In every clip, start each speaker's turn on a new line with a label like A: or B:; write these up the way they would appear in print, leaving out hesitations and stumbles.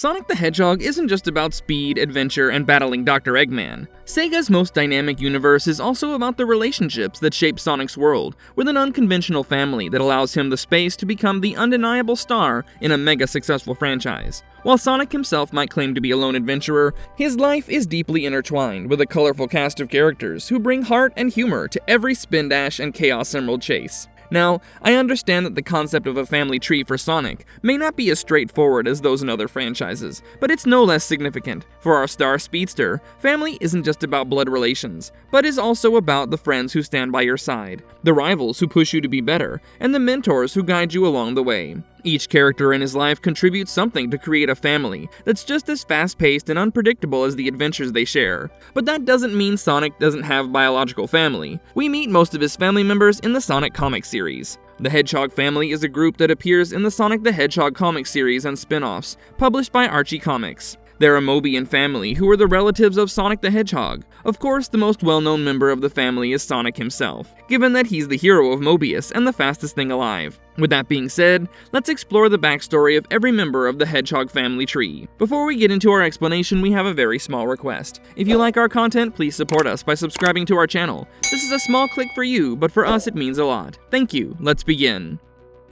A: Sonic the Hedgehog isn't just about speed, adventure, and battling Dr. Eggman. Sega's most dynamic universe is also about the relationships that shape Sonic's world, with an unconventional family that allows him the space to become the undeniable star in a mega-successful franchise. While Sonic himself might claim to be a lone adventurer, his life is deeply intertwined with a colorful cast of characters who bring heart and humor to every spin dash and Chaos Emerald chase. Now, I understand that the concept of a family tree for Sonic may not be as straightforward as those in other franchises, but it's no less significant. For our star speedster, family isn't just about blood relations, but is also about the friends who stand by your side, the rivals who push you to be better, and the mentors who guide you along the way. Each character in his life contributes something to create a family that's just as fast-paced and unpredictable as the adventures they share. But that doesn't mean Sonic doesn't have biological family. We meet most of his family members in the Sonic comic series. The Hedgehog family is a group that appears in the Sonic the Hedgehog comic series and spin-offs, published by Archie Comics. They're a Mobian family who are the relatives of Sonic the Hedgehog. Of course, the most well-known member of the family is Sonic himself, given that he's the hero of Mobius and the fastest thing alive. With that being said, let's explore the backstory of every member of the Hedgehog family tree. Before we get into our explanation, we have a very small request. If you like our content, please support us by subscribing to our channel. This is a small click for you, but for us it means a lot. Thank you. Let's begin.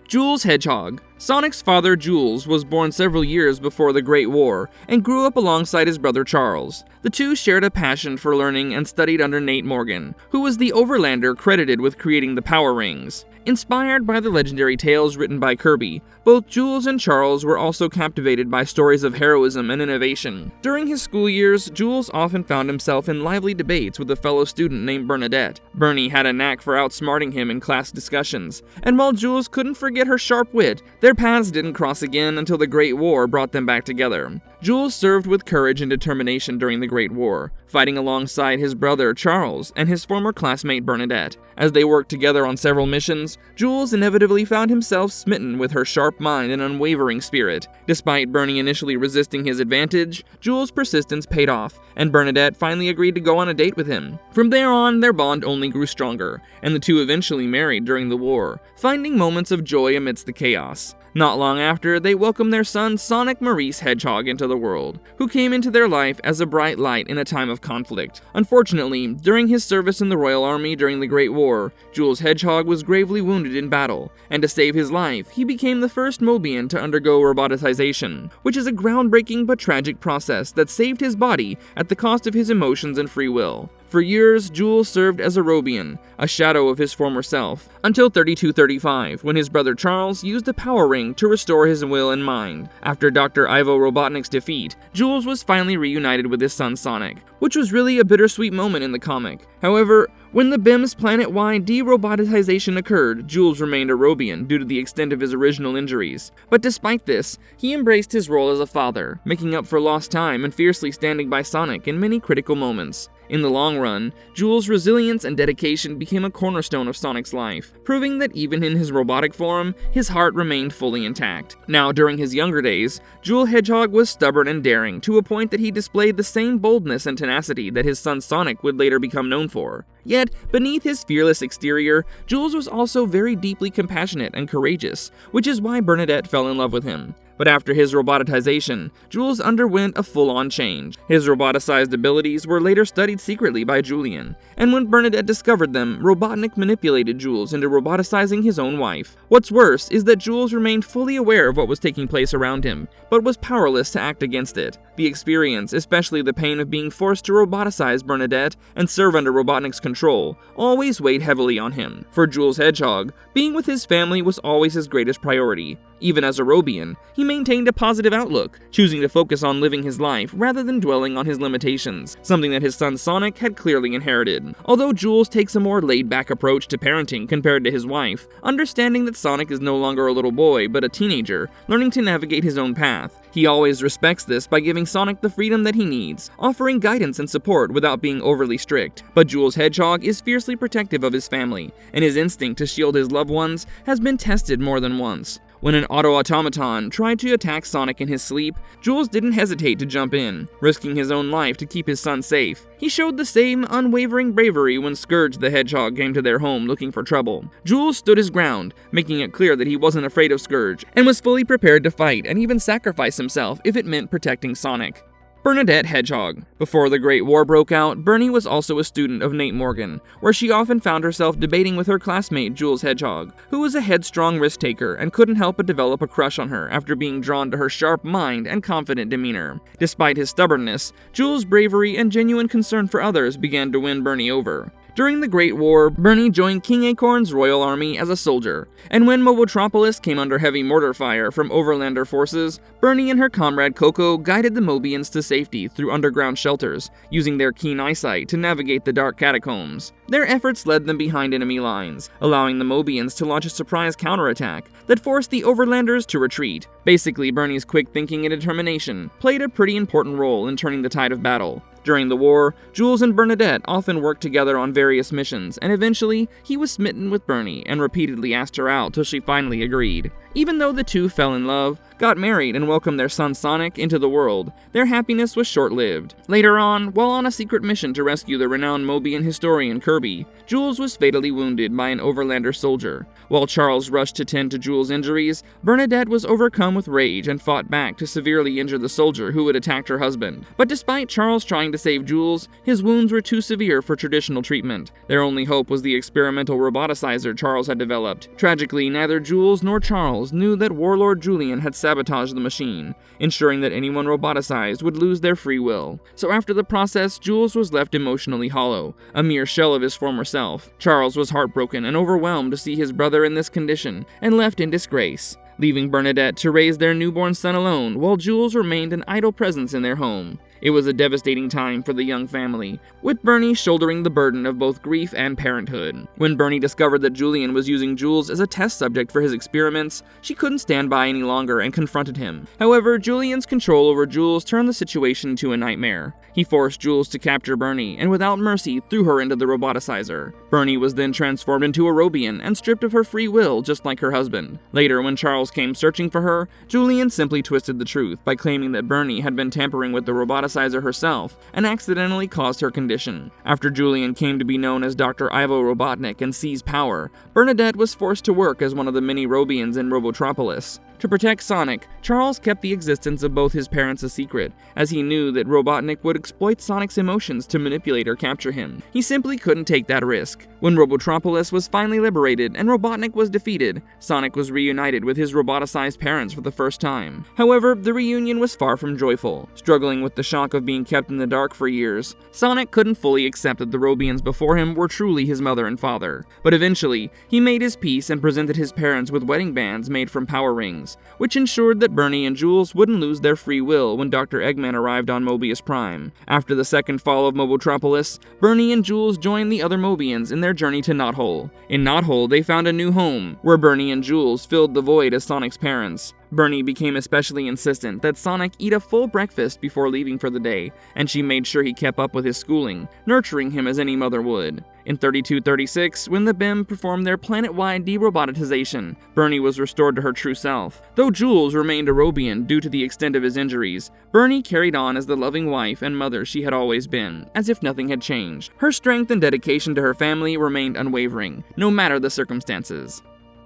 A: Jules Hedgehog. Sonic's father, Jules, was born several years before the Great War and grew up alongside his brother Charles. The two shared a passion for learning and studied under Nate Morgan, who was the overlander credited with creating the Power Rings. Inspired by the legendary tales written by Kirby, both Jules and Charles were also captivated by stories of heroism and innovation. During his school years, Jules often found himself in lively debates with a fellow student named Bernadette. Bernie had a knack for outsmarting him in class discussions, and while Jules couldn't forget her sharp wit, their paths didn't cross again until the Great War brought them back together. Jules served with courage and determination during the Great War, fighting alongside his brother Charles and his former classmate Bernadette. As they worked together on several missions, Jules inevitably found himself smitten with her sharp mind and unwavering spirit. Despite Bernie initially resisting his advantage, Jules' persistence paid off, and Bernadette finally agreed to go on a date with him. From there on, their bond only grew stronger, and the two eventually married during the war, finding moments of joy amidst the chaos. Not long after, they welcomed their son Sonic Maurice Hedgehog into the world, who came into their life as a bright light in a time of conflict. Unfortunately, during his service in the Royal Army during the Great War, Jules Hedgehog was gravely wounded in battle, and to save his life, he became the first Mobian to undergo roboticization, which is a groundbreaking but tragic process that saved his body at the cost of his emotions and free will. For years, Jules served as a Robian, a shadow of his former self, until 3235, when his brother Charles used the Power Ring to restore his will and mind. After Dr. Ivo Robotnik's defeat, Jules was finally reunited with his son Sonic, which was really a bittersweet moment in the comic. However, when the BIM's planet-wide de-robotization occurred, Jules remained a Robian due to the extent of his original injuries. But despite this, he embraced his role as a father, making up for lost time and fiercely standing by Sonic in many critical moments. In the long run, Jules' resilience and dedication became a cornerstone of Sonic's life, proving that even in his robotic form, his heart remained fully intact. Now, during his younger days, Jules Hedgehog was stubborn and daring, to a point that he displayed the same boldness and tenacity that his son Sonic would later become known for. Yet, beneath his fearless exterior, Jules was also very deeply compassionate and courageous, which is why Bernadette fell in love with him. But after his robotization, Jules underwent a full-on change. His roboticized abilities were later studied secretly by Julian, and when Bernadette discovered them, Robotnik manipulated Jules into roboticizing his own wife. What's worse is that Jules remained fully aware of what was taking place around him, but was powerless to act against it. The experience, especially the pain of being forced to roboticize Bernadette and serve under Robotnik's control, always weighed heavily on him. For Jules Hedgehog, being with his family was always his greatest priority. Even as a Robian, he maintained a positive outlook, choosing to focus on living his life rather than dwelling on his limitations, something that his son Sonic had clearly inherited. Although Jules takes a more laid-back approach to parenting compared to his wife, understanding that Sonic is no longer a little boy but a teenager, learning to navigate his own path. He always respects this by giving Sonic the freedom that he needs, offering guidance and support without being overly strict. But Jules Hedgehog is fiercely protective of his family, and his instinct to shield his loved ones has been tested more than once. When an auto-automaton tried to attack Sonic in his sleep, Jules didn't hesitate to jump in, risking his own life to keep his son safe. He showed the same unwavering bravery when Scourge the Hedgehog came to their home looking for trouble. Jules stood his ground, making it clear that he wasn't afraid of Scourge, and was fully prepared to fight and even sacrifice himself if it meant protecting Sonic. Bernadette Hedgehog. Before the Great War broke out, Bernie was also a student of Nate Morgan, where she often found herself debating with her classmate Jules Hedgehog, who was a headstrong risk-taker and couldn't help but develop a crush on her after being drawn to her sharp mind and confident demeanor. Despite his stubbornness, Jules' bravery and genuine concern for others began to win Bernie over. During the Great War, Bernie joined King Acorn's royal army as a soldier, and when Mobotropolis came under heavy mortar fire from Overlander forces, Bernie and her comrade Coco guided the Mobians to safety through underground shelters, using their keen eyesight to navigate the dark catacombs. Their efforts led them behind enemy lines, allowing the Mobians to launch a surprise counterattack that forced the Overlanders to retreat. Basically, Bernie's quick thinking and determination played a pretty important role in turning the tide of battle. During the war, Jules and Bernadette often worked together on various missions, and eventually, he was smitten with Bernie and repeatedly asked her out till she finally agreed. Even though the two fell in love, got married, and welcomed their son Sonic into the world, their happiness was short-lived. Later on, while on a secret mission to rescue the renowned Mobian historian Kirby, Jules was fatally wounded by an Overlander soldier. While Charles rushed to tend to Jules' injuries, Bernadette was overcome with rage and fought back to severely injure the soldier who had attacked her husband. But despite Charles trying to save Jules, his wounds were too severe for traditional treatment. Their only hope was the experimental roboticizer Charles had developed. Tragically, neither Jules nor Charles knew that Warlord Julian had sabotaged the machine, ensuring that anyone roboticized would lose their free will. So after the process, Jules was left emotionally hollow, a mere shell of his former self. Charles was heartbroken and overwhelmed to see his brother in this condition, and left in disgrace, leaving Bernadette to raise their newborn son alone, while Jules remained an idle presence in their home. It was a devastating time for the young family, with Bernie shouldering the burden of both grief and parenthood. When Bernie discovered that Julian was using Jules as a test subject for his experiments, she couldn't stand by any longer and confronted him. However, Julian's control over Jules turned the situation into a nightmare. He forced Jules to capture Bernie, and without mercy threw her into the roboticizer. Bernie was then transformed into a Robian and stripped of her free will just like her husband. Later, when Charles came searching for her, Julian simply twisted the truth by claiming that Bernie had been tampering with the roboticizer herself and accidentally caused her condition. After Julian came to be known as Dr. Ivo Robotnik and seized power, Bernadette was forced to work as one of the many Robians in Robotropolis. To protect Sonic, Charles kept the existence of both his parents a secret, as he knew that Robotnik would exploit Sonic's emotions to manipulate or capture him. He simply couldn't take that risk. When Robotropolis was finally liberated and Robotnik was defeated, Sonic was reunited with his roboticized parents for the first time. However, the reunion was far from joyful. Struggling with the shock of being kept in the dark for years, Sonic couldn't fully accept that the Robians before him were truly his mother and father. But eventually, he made his peace and presented his parents with wedding bands made from power rings, which ensured that Bernie and Jules wouldn't lose their free will when Dr. Eggman arrived on Mobius Prime. After the second fall of Mobotropolis, Bernie and Jules joined the other Mobians in their journey to Knothole. In Knothole, they found a new home, where Bernie and Jules filled the void as Sonic's parents. Bernie became especially insistent that Sonic eat a full breakfast before leaving for the day, and she made sure he kept up with his schooling, nurturing him as any mother would. In 3236, when the BIM performed their planet-wide de-robotization, Bernie was restored to her true self. Though Jules remained a Robian due to the extent of his injuries, Bernie carried on as the loving wife and mother she had always been, as if nothing had changed. Her strength and dedication to her family remained unwavering, no matter the circumstances.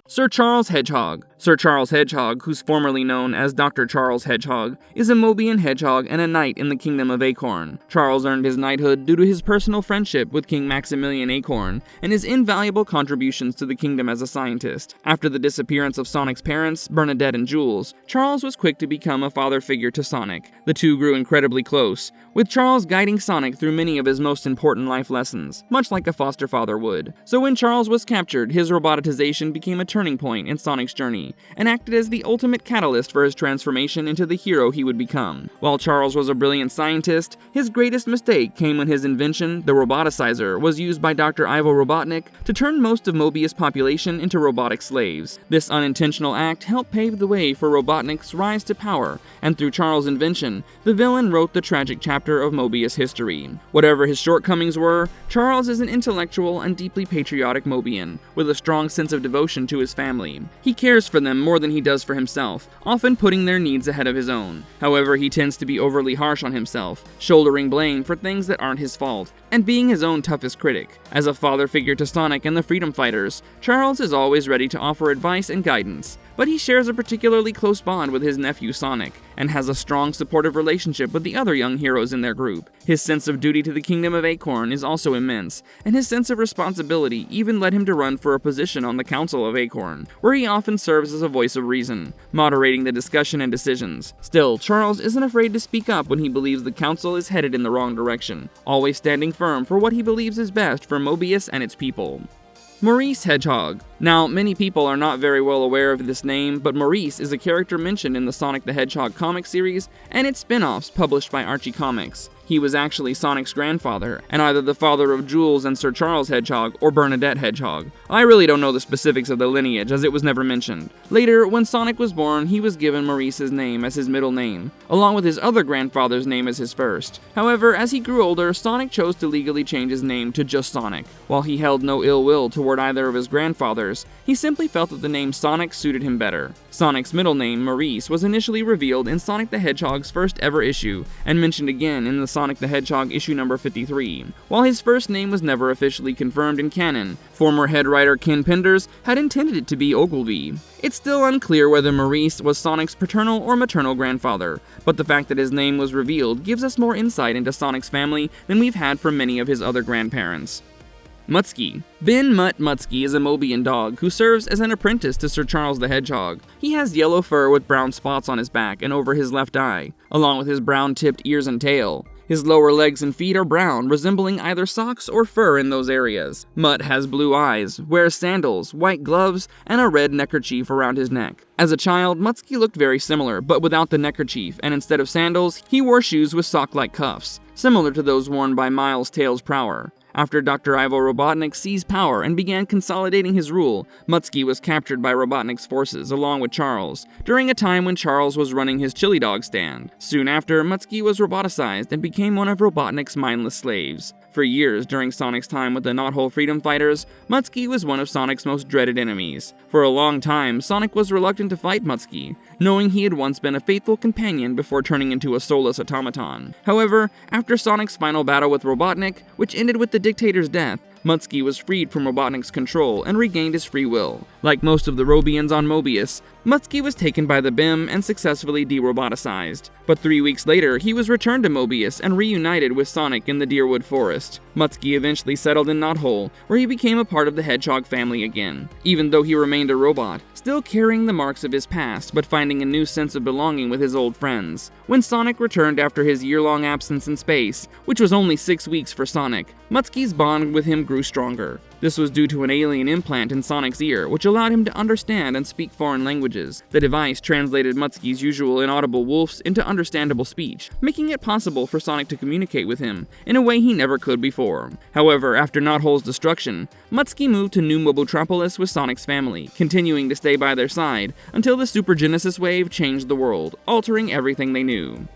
A: Sir Charles Hedgehog. Sir Charles Hedgehog, who's formerly known as Dr. Charles Hedgehog, is a Mobian hedgehog and a knight in the Kingdom of Acorn. Charles earned his knighthood due to his personal friendship with King Maximilian Acorn and his invaluable contributions to the kingdom as a scientist. After the disappearance of Sonic's parents, Bernadette and Jules, Charles was quick to become a father figure to Sonic. The two grew incredibly close, with Charles guiding Sonic through many of his most important life lessons, much like a foster father would. So when Charles was captured, his robotization became a turning point in Sonic's journey, and acted as the ultimate catalyst for his transformation into the hero he would become. While Charles was a brilliant scientist, his greatest mistake came when his invention, the roboticizer, was used by Dr. Ivo Robotnik to turn most of Mobius' population into robotic slaves. This unintentional act helped pave the way for Robotnik's rise to power, and through Charles' invention, the villain wrote the tragic chapter of Mobius history. Whatever his shortcomings were, Charles is an intellectual and deeply patriotic Mobian, with a strong sense of devotion to his his family. He cares for them more than he does for himself, often putting their needs ahead of his own. However, he tends to be overly harsh on himself, shouldering blame for things that aren't his fault, and being his own toughest critic. As a father figure to Sonic and the Freedom Fighters, Charles is always ready to offer advice and guidance. But he shares a particularly close bond with his nephew Sonic, and has a strong supportive relationship with the other young heroes in their group. His sense of duty to the Kingdom of Acorn is also immense, and his sense of responsibility even led him to run for a position on the Council of Acorn, where he often serves as a voice of reason, moderating the discussion and decisions. Still, Charles isn't afraid to speak up when he believes the Council is headed in the wrong direction, always standing firm for what he believes is best for Mobius and its people. Maurice Hedgehog. Now, many people are not very well aware of this name, but Maurice is a character mentioned in the Sonic the Hedgehog comic series and its spin-offs published by Archie Comics. He was actually Sonic's grandfather, and either the father of Jules and Sir Charles Hedgehog or Bernadette Hedgehog. I really don't know the specifics of the lineage, as it was never mentioned. Later, when Sonic was born, he was given Maurice's name as his middle name, along with his other grandfather's name as his first. However, as he grew older, Sonic chose to legally change his name to just Sonic. While he held no ill will toward either of his grandfathers, he simply felt that the name Sonic suited him better. Sonic's middle name, Maurice, was initially revealed in Sonic the Hedgehog's first ever issue, and mentioned again in the Sonic the Hedgehog issue number 53. While his first name was never officially confirmed in canon, former head writer Ken Penders had intended it to be Ogilvy. It's still unclear whether Maurice was Sonic's paternal or maternal grandfather, but the fact that his name was revealed gives us more insight into Sonic's family than we've had from many of his other grandparents. Mutsky. Ben Mutt Mutsky is a Mobian dog who serves as an apprentice to Sir Charles the Hedgehog. He has yellow fur with brown spots on his back and over his left eye, along with his brown-tipped ears and tail. His lower legs and feet are brown, resembling either socks or fur in those areas. Mutt has blue eyes, wears sandals, white gloves, and a red neckerchief around his neck. As a child, Mutsky looked very similar, but without the neckerchief, and instead of sandals, he wore shoes with sock-like cuffs, similar to those worn by Miles Tails Prower. After Dr. Ivo Robotnik seized power and began consolidating his rule, Mutsky was captured by Robotnik's forces along with Charles, during a time when Charles was running his chili dog stand. Soon after, Mutsky was roboticized and became one of Robotnik's mindless slaves. For years during Sonic's time with the Knothole Freedom Fighters, Mutsky was one of Sonic's most dreaded enemies. For a long time, Sonic was reluctant to fight Mutsky, knowing he had once been a faithful companion before turning into a soulless automaton. However, after Sonic's final battle with Robotnik, which ended with the dictator's death, Mutsky was freed from Robotnik's control and regained his free will. Like most of the Robians on Mobius, Mutsky was taken by the BIM and successfully de-roboticized. But 3 weeks later, he was returned to Mobius and reunited with Sonic in the Deerwood Forest. Mutsky eventually settled in Knothole, where he became a part of the Hedgehog family again, even though he remained a robot, still carrying the marks of his past, but finding a new sense of belonging with his old friends. When Sonic returned after his year-long absence in space, which was only 6 weeks for Sonic, Mutsky's bond with him grew stronger. This was due to an alien implant in Sonic's ear, which allowed him to understand and speak foreign languages. The device translated Mutsky's usual inaudible wolfs into understandable speech, making it possible for Sonic to communicate with him in a way he never could before. However, after Knothole's destruction, Mutsky moved to New Mobotropolis with Sonic's family, continuing to stay by their side until the Super Genesis wave changed the world, altering everything they knew.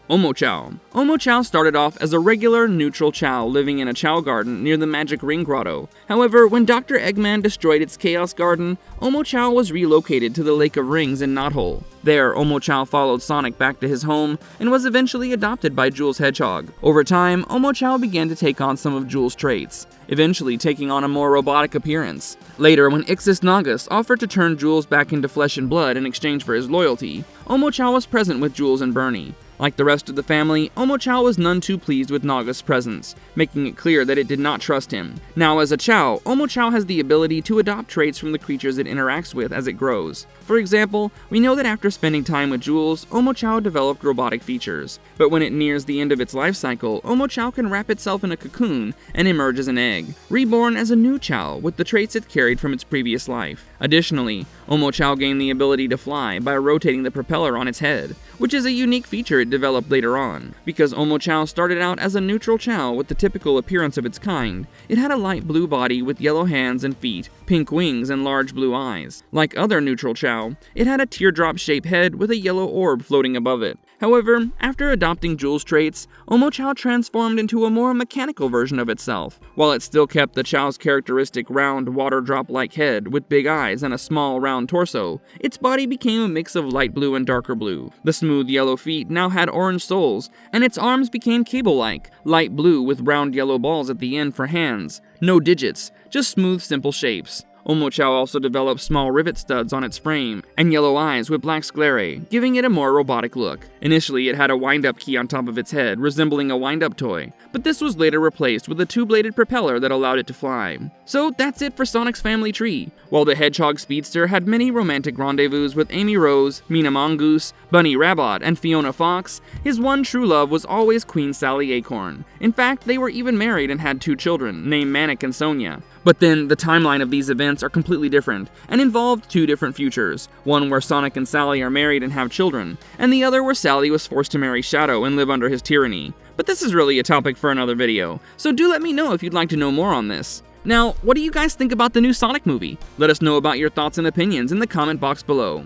A: Omow. Omow started off as a regular, neutral Chow living in a Chow garden near the Magic Ring Grotto. However, when Dr. Eggman destroyed its Chaos Garden, Omow was relocated to the Lake of Rings in Knothole. There, Omow followed Sonic back to his home and was eventually adopted by Jules Hedgehog. Over time, Omow began to take on some of Jules' traits, eventually taking on a more robotic appearance. Later, when Ixis Nagus offered to turn Jules back into flesh and blood in exchange for his loyalty, Omow was present with Jules and Bernie. Like the rest of the family, Omow was none too pleased with Nagus' presence, making it clear that it did not trust him. Now, as a Chow, Omow has the ability to adopt traits from the creatures it interacts with as it grows. For example, we know that after spending time with Jules, Omow developed robotic features. But when it nears the end of its life cycle, Omow can wrap itself in a cocoon and emerge as an egg, reborn as a new Chow with the traits it carried from its previous life. Additionally, Omow gained the ability to fly by rotating the propeller on its head, which is a unique feature it developed later on. Because Omow started out as a neutral Chow with the typical appearance of its kind, it had a light blue body with yellow hands and feet, pink wings, and large blue eyes. Like other neutral Chow, it had a teardrop-shaped head with a yellow orb floating above it. However, after adopting Jules' traits, Omow transformed into a more mechanical version of itself. While it still kept the Chow's characteristic round, water drop-like head with big eyes and a small, round torso, its body became a mix of light blue and darker blue. The smooth yellow feet now had orange soles, and its arms became cable-like, light blue with round yellow balls at the end for hands. No digits, just smooth, simple shapes. Omow also developed small rivet studs on its frame, and yellow eyes with black sclerae, giving it a more robotic look. Initially, it had a wind-up key on top of its head, resembling a wind-up toy, but this was later replaced with a two-bladed propeller that allowed it to fly. So that's it for Sonic's family tree. While the Hedgehog Speedster had many romantic rendezvous with Amy Rose, Mina Mongoose, Bunny Rabbit, and Fiona Fox, his one true love was always Queen Sally Acorn. In fact, they were even married and had 2 children, named Manic and Sonia. But then, the timeline of these events are completely different, and involved 2 different futures. One where Sonic and Sally are married and have children, and the other where Sally was forced to marry Shadow and live under his tyranny. But this is really a topic for another video, so do let me know if you'd like to know more on this. Now, what do you guys think about the new Sonic movie? Let us know about your thoughts and opinions in the comment box below.